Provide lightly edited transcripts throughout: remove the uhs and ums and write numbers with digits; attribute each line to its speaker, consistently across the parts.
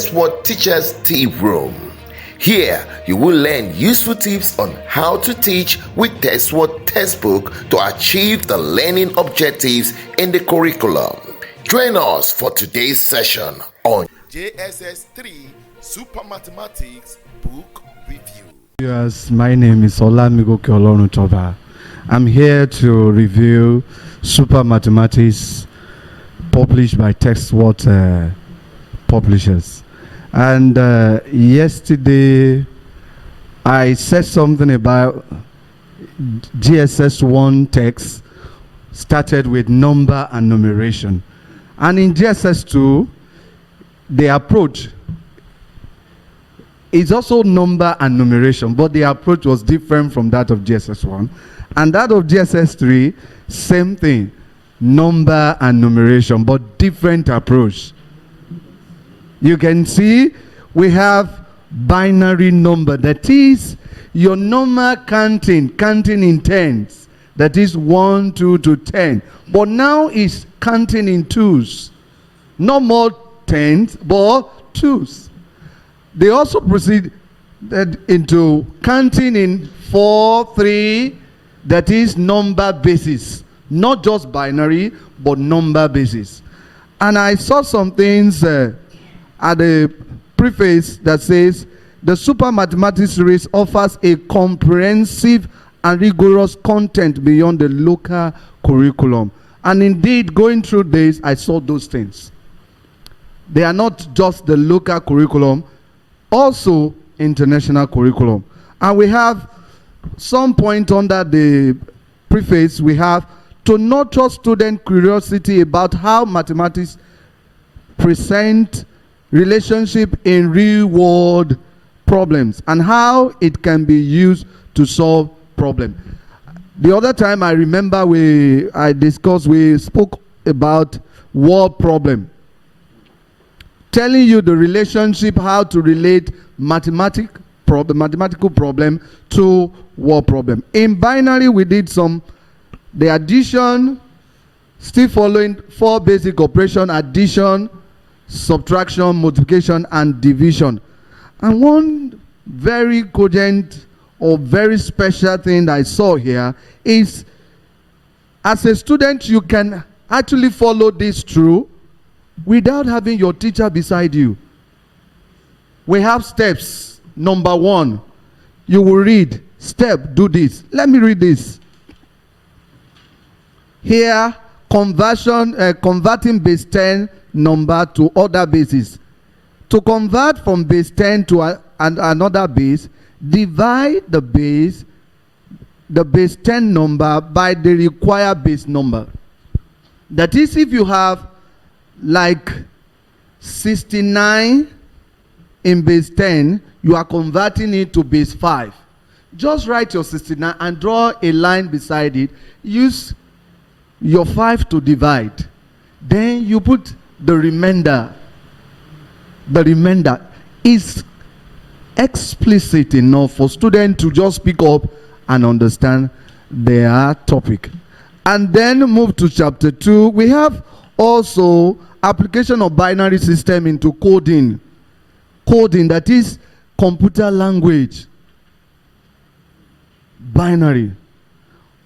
Speaker 1: TestWord Teachers Tea Room. Here, you will learn useful tips on how to teach with TestWord textbook to achieve the learning objectives in the curriculum. Join us for today's session on JSS 3 Super Mathematics Book Review.
Speaker 2: Yes, my name is Olamigoke Olorutoba. I'm here to review Super Mathematics published by TestWord Publishers. And yesterday I said something about GSS 1 text started with number and numeration. And in GSS 2, the approach is also number and numeration, but the approach was different from that of GSS 1. And that of GSS 3, same thing, number and numeration, but different approach. You can see we have binary number, that is your normal counting in tens, that is 1, 2 to 10. But now it's counting in twos, no more tens, but twos. They also proceed into counting in 4, 3, that is number basis, not just binary, but number basis. And I saw some things at the preface that says the Super Mathematics series offers a comprehensive and rigorous content beyond the local curriculum. And indeed, going through this, I saw those things. They are not just the local curriculum, also international curriculum. And we have some point under the preface. We have to nurture student curiosity about how mathematics present relationship in real world problems and how it can be used to solve problems. The other time I remember we spoke about word problem, telling you the relationship, how to relate mathematical problem to word problem. In binary we did the addition, still following 4 basic operation: addition, subtraction, multiplication, and division. And one very cogent or very special thing I saw here is, as a student, you can actually follow this through without having your teacher beside you. We have steps. Number 1, you will read, step, do this. Let me read this. Here, converting base 10 number to other bases. To convert from base 10 to another base, divide the base 10 number by the required base number. That is, if you have like 69 in base 10, you are converting it to base 5. Just write your 69 and draw a line beside it. Use your 5 to divide. Then you put the remainder. The remainder is explicit enough for students to just pick up and understand their topic. And then move to chapter 2. We have also application of binary system into coding. Coding, that is computer language. Binary.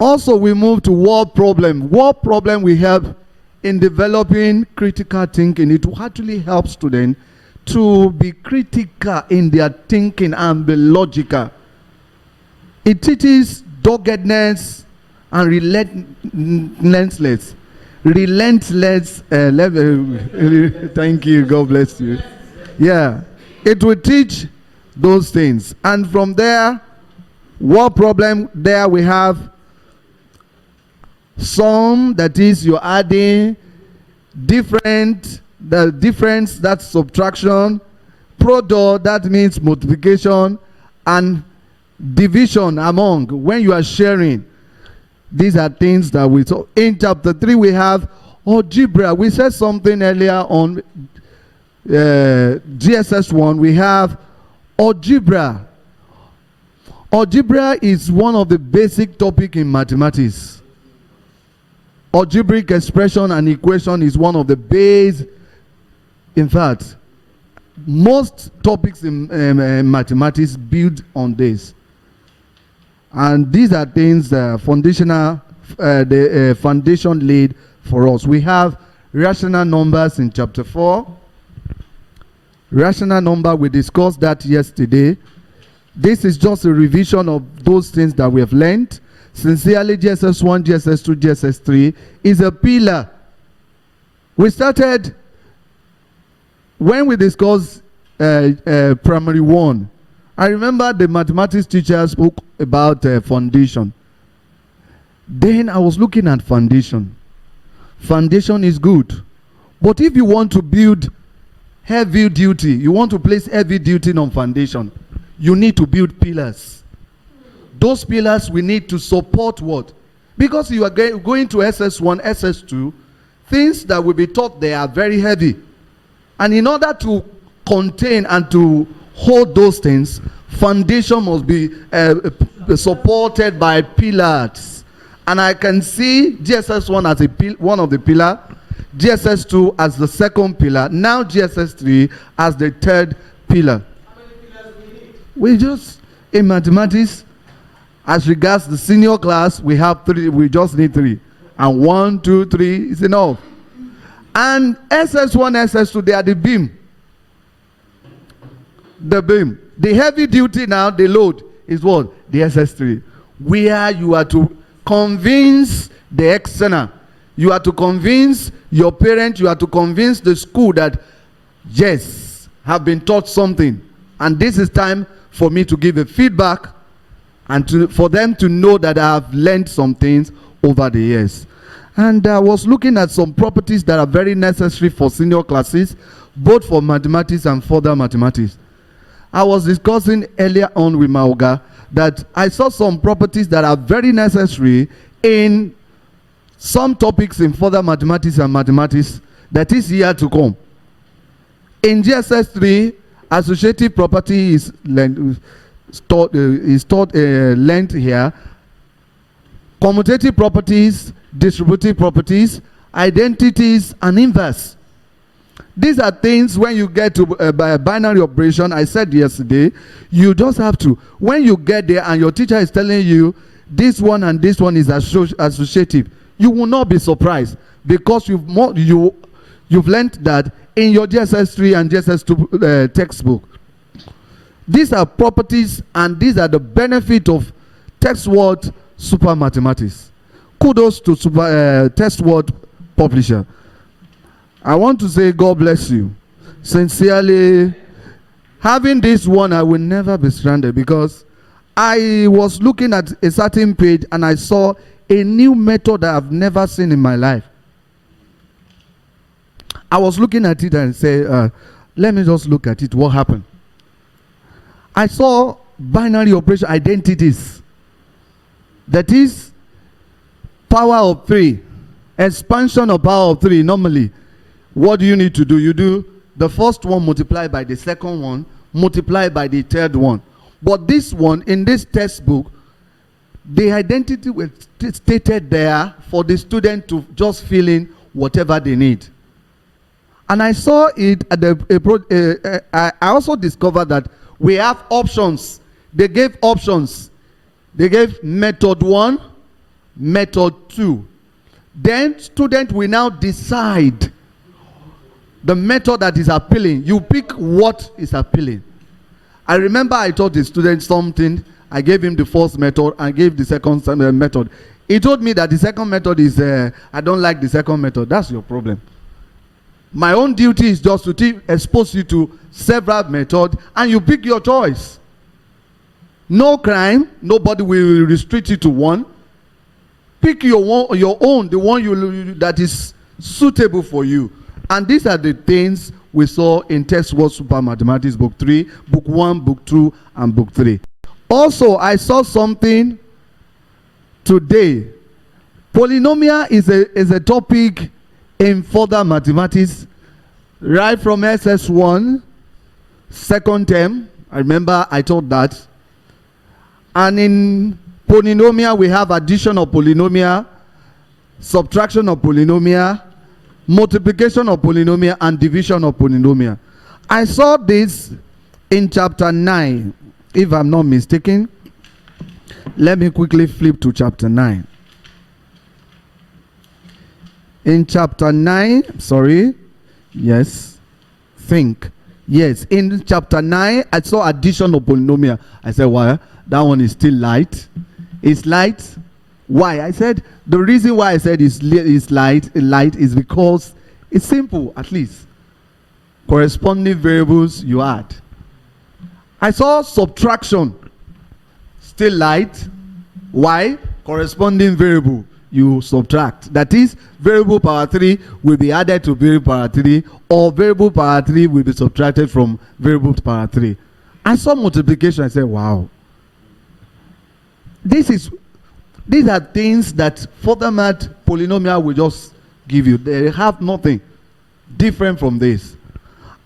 Speaker 2: Also we move to word problem. Word problem we have in developing critical thinking. It will actually help students to be critical in their thinking and be logical. It teaches doggedness and relentless. Thank you, God bless you. Yeah, it will teach those things. And from there, word problem, there we have sum, that is you're adding, different, the difference, that's subtraction, product, that means multiplication, and division among, when you are sharing. These are things that we saw. In chapter 3 we have algebra. We said something earlier on GSS 1. We have algebra. Algebra is one of the basic topics in mathematics. Algebraic expression and equation is one of the base. In fact, most topics in mathematics build on this. And these are things foundational, the foundation laid for us. We have rational numbers in chapter 4. Rational number, we discussed that yesterday. This is just a revision of those things that we have learned. Sincerely, GSS 1, GSS 2, GSS 3 is a pillar. We started when we discussed primary 1. I remember the mathematics teacher spoke about foundation. Then I was looking at foundation. Foundation is good. But if you want to build heavy duty, you want to place heavy duty on foundation, you need to build pillars. Those pillars we need to support what? Because you are going to SS1, SS2, things that will be taught there are very heavy. And in order to contain and to hold those things, foundation must be supported by pillars. And I can see GSS1 as one of the pillars, GSS2 as the second pillar, now GSS3 as the third pillar.
Speaker 3: How many pillars do we need?
Speaker 2: We just, in mathematics, as regards the senior class, we have 3, we just need 3. And 1, 2, 3 is enough. And SS1, SS2, they are the beam. The beam. The heavy duty now, the load, is what? The SS3. Where you are to convince the external. You are to convince your parent, you are to convince the school that, yes, have been taught something. And this is time for me to give a feedback and for them to know that I have learned some things over the years. And I was looking at some properties that are very necessary for senior classes, both for mathematics and further mathematics. I was discussing earlier on with Mauga that I saw some properties that are very necessary in some topics in further mathematics and mathematics that is here to come. In GSS 3, associative property is taught learned here. Commutative properties, distributive properties, identities, and inverse. These are things when you get to binary operation, I said yesterday, you just have to, when you get there and your teacher is telling you this one and this one is associative, you will not be surprised because you've learned that in your GSS 3 and GSS 2 textbook. These are properties and these are the benefit of text word super mathematics. Kudos to text word publisher. I want to say God bless you. Sincerely, having this one, I will never be stranded because I was looking at a certain page and I saw a new method that I've never seen in my life. I was looking at it and say, let me just look at it. What happened? I saw binary operation identities. That is power of 3. Expansion of power of 3. Normally, what do you need to do? You do the first one multiplied by the second one, multiplied by the third one. But this one, in this textbook, the identity was stated there for the student to just fill in whatever they need. And I saw it at I also discovered that we have options. They gave options. They gave method 1, method 2. Then student will now decide the method that is appealing. You pick what is appealing. I remember I taught the student something. I gave him the first method and gave the second method. He told me that the second method is, I don't like the second method. That's your problem. My own duty is just to expose you to several methods and you pick your choice. No crime. Nobody will restrict you to one. Pick your own, the one that is suitable for you. And these are the things we saw in Text Word Super Mathematics Book 3, Book 1, Book 2, and Book 3. Also, I saw something today. Polynomial is a topic in further mathematics, right from SS1, second term. I remember I taught that. And in polynomial, we have addition of polynomial, subtraction of polynomial, multiplication of polynomial, and division of polynomial. I saw this in chapter 9, if I'm not mistaken. Let me quickly flip to chapter 9. In chapter 9, in chapter 9, I saw addition of polynomial. I said, well, that one is still light. It's light. Why? I said, the reason why I said it's light is because it's simple, at least. Corresponding variables you add. I saw subtraction, still light. Why? Corresponding variable you subtract. That is, variable power 3 will be added to variable power 3, or variable power 3 will be subtracted from variable power 3. I saw multiplication. I said, wow. These are things that further math polynomial will just give you. They have nothing different from this.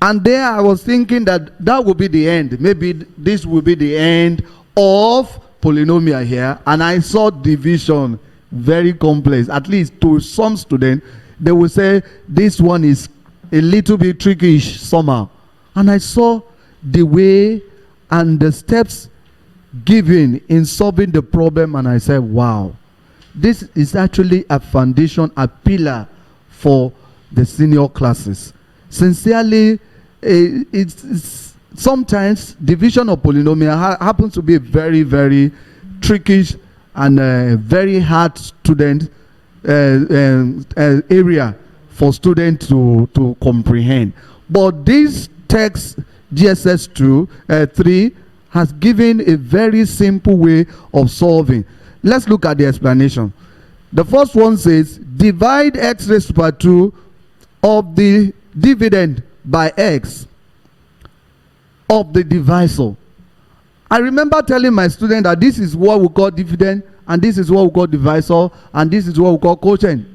Speaker 2: And there I was thinking that will be the end. Maybe this will be the end of polynomial here. And I saw division, very complex. At least to some students, they will say this one is a little bit trickish somehow. And I saw the way and the steps given in solving the problem, and I said, wow, this is actually a foundation, a pillar for the senior classes. Sincerely, it's sometimes division of polynomial happens to be a very, very trickish and very hard student area for students to comprehend. But this text, GSS 3, has given a very simple way of solving. Let's look at the explanation. The first one says, divide x raised to power 2 of the dividend by x of the divisor. I remember telling my student that this is what we call dividend, and this is what we call divisor, and this is what we call quotient.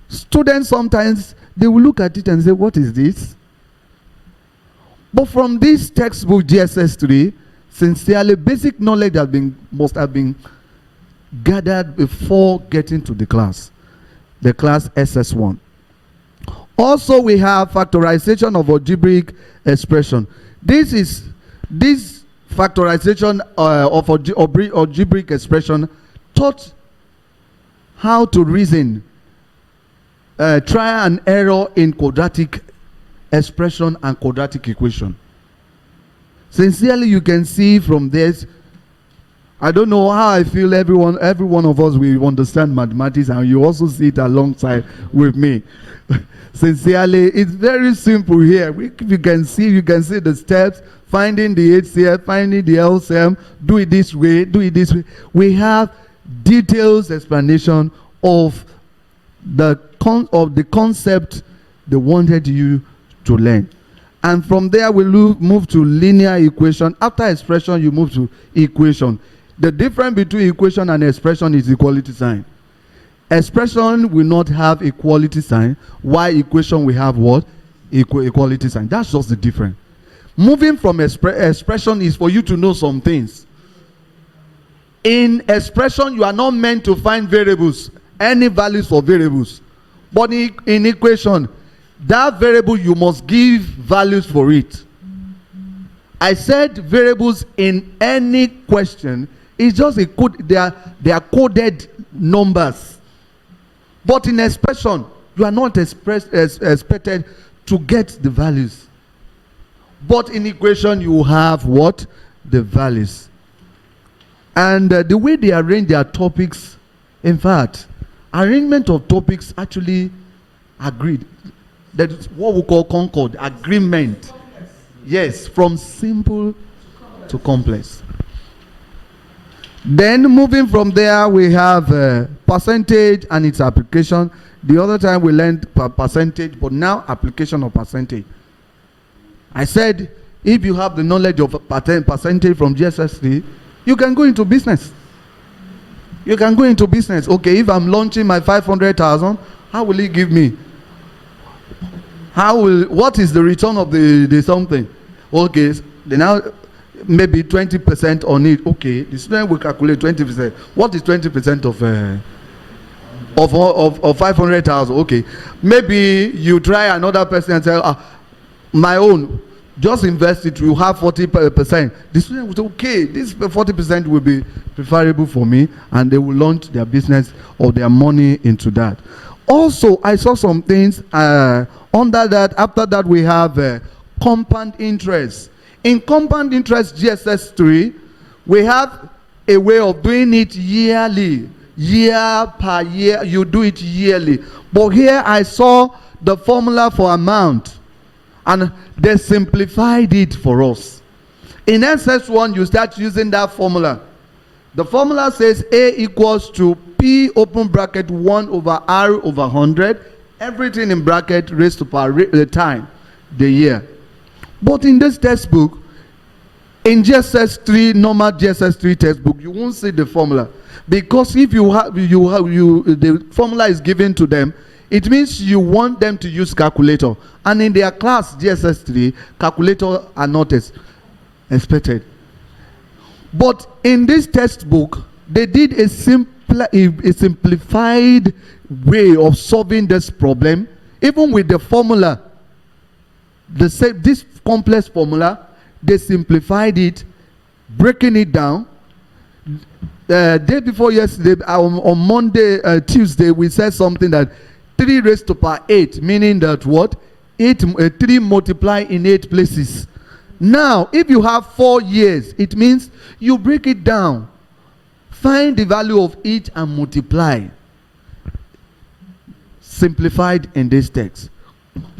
Speaker 2: Students sometimes, they will look at it and say, what is this? But from this textbook GSS 3, sincerely, basic knowledge must have been gathered before getting to the class SS1. Also, we have factorization of algebraic expression. This factorization of algebraic expression taught how to reason, trial and error in quadratic expression and quadratic equation. Sincerely, you can see from this, I don't know how I feel every one of us will understand mathematics, and you also see it alongside with me. Sincerely, it's very simple here. You can see the steps, finding the HCF, finding the LCM, do it this way. We have detailed explanation of the concept they wanted you to learn. And from there we move to linear equation. After expression, you move to equation. The difference between equation and expression is equality sign. Expression will not have equality sign, while equation will have what? Equality sign. That's just the difference. Moving from expression is for you to know some things. In expression, you are not meant to find variables, any values for variables. But in equation, that variable, you must give values for it. I said variables in any question is just a code. They are coded numbers. But in expression, you are not expected to get the values. But in equation, you have what? The values. And the way they arrange their topics, in fact, arrangement of topics actually agreed. That is what we call concord, agreement. Yes, from simple to complex. Then moving from there, we have percentage and its application. The other time we learned percentage, but now application of percentage. I said, if you have the knowledge of percentage from GSS 3, you can go into business. You can go into business. Okay, if I'm launching my 500,000, how will it give me? What is the return of the something? Okay, then now maybe 20% on it. Okay, the student will calculate 20%. What is 20% of 500,000? Okay, maybe you try another person and say, my own, just invest it, you have 40%. The student will say, okay, this 40% will be preferable for me, and they will launch their business or their money into that. Also, I saw some things under that. After that, we have compound interest. In compound interest GSS 3, we have a way of doing it yearly, year per year. You do it yearly. But here I saw the formula for amount, and they simplified it for us. In SS1, you start using that formula. The formula says A equals to P open bracket 1 over R over 100. Everything in bracket raised to power the time, the year. But in this textbook, in GSS 3, normal GSS 3 textbook, you won't see the formula. Because if the formula is given to them, it means you want them to use calculator. And in their class, GSS 3, calculator are not expected. But in this textbook, they did a simplified way of solving this problem. Even with the formula, this complex formula, they simplified it, breaking it down. Day before yesterday, on Monday, Tuesday, we said something that 3 raised to power 8, meaning that what? 3 multiply in 8 places. Now, if you have 4 years, it means you break it down. Find the value of each and multiply. Simplified in this text.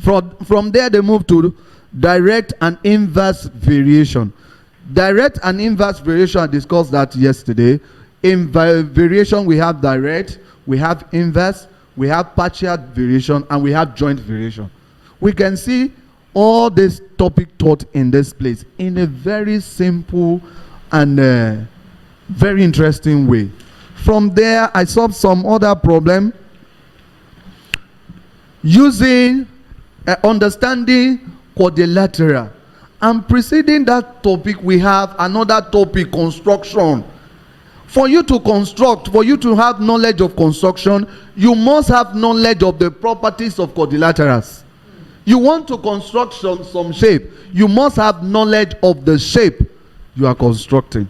Speaker 2: From there, they move to direct and inverse variation. Direct and inverse variation, I discussed that yesterday. In variation, we have direct, we have inverse, we have partial variation, and we have joint variation. We can see all this topic taught in this place in a very simple and very interesting way. From there, I solved some other problem using understanding quadrilateral. And preceding that topic, we have another topic, construction. For you to construct, for you to have knowledge of construction, you must have knowledge of the properties of quadrilaterals. You want to construct some shape, you must have knowledge of the shape you are constructing.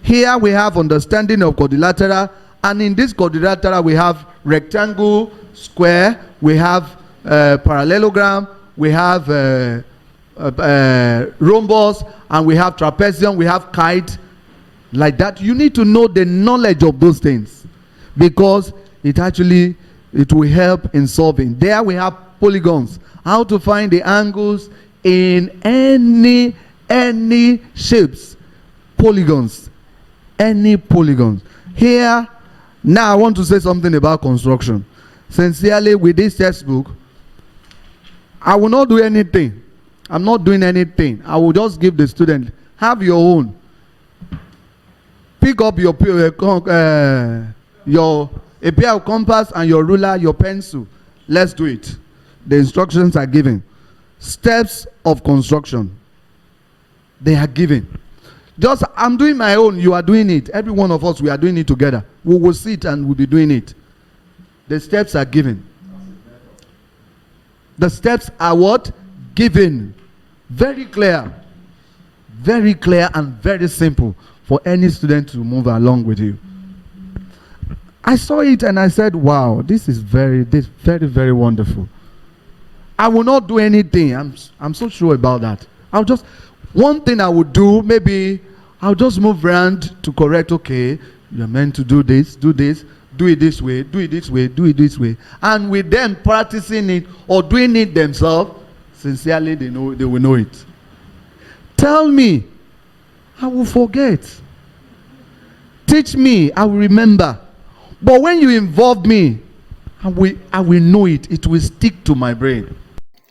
Speaker 2: Here we have understanding of quadrilateral, and in this quadrilateral we have rectangle, square, we have parallelogram, we have rhombus, and we have trapezium, we have kite. Like that, you need to know the knowledge of those things, because it will help in solving. There we have polygons, how to find the angles in any shapes. Polygons, any polygons. Here now I want to say something about construction. Sincerely, with this textbook, I will not do anything. I'm not doing anything. I will just give the student, have your own. Pick up a pair of compass and your ruler, your pencil. Let's do it. The instructions are given. Steps of construction, they are given. Just, I'm doing my own, you are doing it. Every one of us, we are doing it together. We will sit and we'll be doing it. The steps are given. The steps are what? Given. Very clear and very simple for any student to move along with you. I saw it and I said, wow, this is very, very wonderful. I will not do anything. I'm so sure about that. One thing I would do, maybe I'll just move around to correct, okay, you're meant to do this, do it this way, do it this way, do it this way. And with them practicing it or doing it themselves, sincerely, they will know it. Tell me, I will forget. Teach me, I will remember. But when you involve me, I will know it. It will stick to my brain.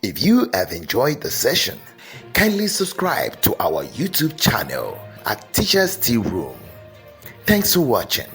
Speaker 1: If you have enjoyed the session, kindly subscribe to our YouTube channel at Teachers Tea Room. Thanks for watching.